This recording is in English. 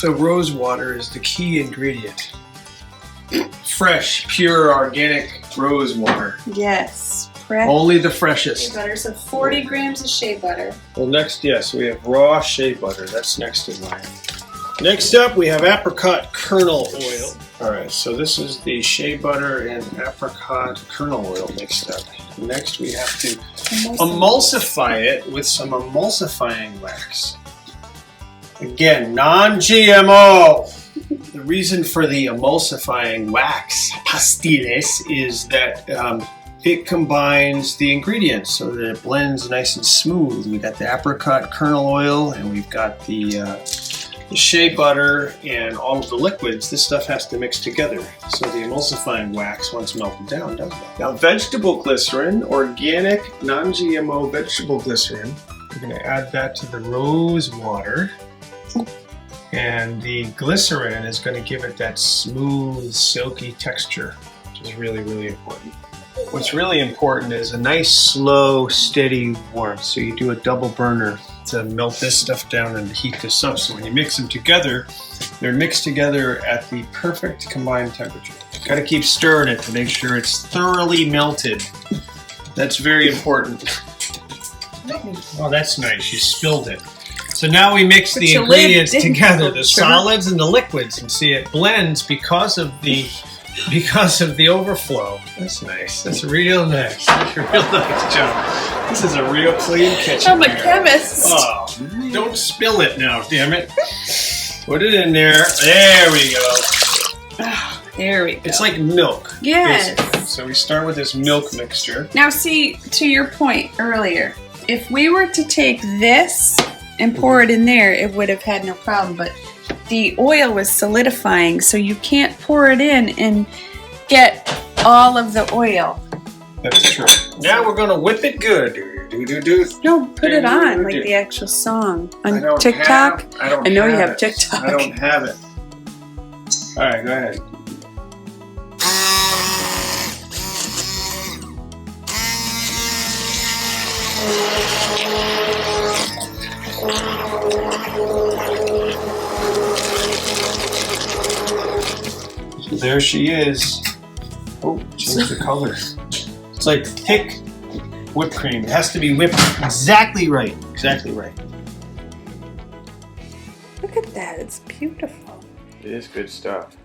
the rose water is the key ingredient. Fresh, pure, organic rose water. Yes. Fresh. Only the freshest. Shea butter, so 40 grams of shea butter. Well, next, yes, we have raw shea butter. That's next in line. Next up, we have apricot kernel oil. All right, so this is the shea butter and apricot kernel oil mixed up. Next, we have to emulsify it with some emulsifying wax. Again, non-GMO. The reason for the emulsifying wax, pastilles, is that it combines the ingredients so that it blends nice and smooth. We've got the apricot kernel oil and we've got the shea butter and all of the liquids. This stuff has to mix together. So the emulsifying wax, once melted down, does that. Now vegetable glycerin, organic, non-GMO vegetable glycerin. We're going to add that to the rose water. And the glycerin is going to give it that smooth, silky texture, which is really, really important. What's really important is a nice, slow, steady warmth. So you do a double burner to melt this stuff down and heat this up. So when you mix them together, they're mixed together at the perfect combined temperature. Got to keep stirring it to make sure it's thoroughly melted. That's very important. Oh, that's nice. You spilled it. So now we mix the ingredients together, the solids and the liquids, and see it blends because of the overflow. That's nice. That's real nice. That's a real nice job. This is a real clean kitchen. I'm a chemist. Oh, don't spill it now, damn it. Put it in there. There we go. Oh, there we go. It's like milk. Yes. Basically. So we start with this milk mixture. Now see, to your point earlier, if we were to take this and pour it in there, it would have had no problem, but the oil was solidifying, so you can't pour it in and get all of the oil. That's true. Now we're gonna whip it good. No, put it on like the actual song on TikTok. I know you have TikTok. I don't have it. All right, go ahead. So there she is. Oh, change the color. It's like thick whipped cream. It has to be whipped exactly right. Exactly right. Look at that. It's beautiful. It is good stuff.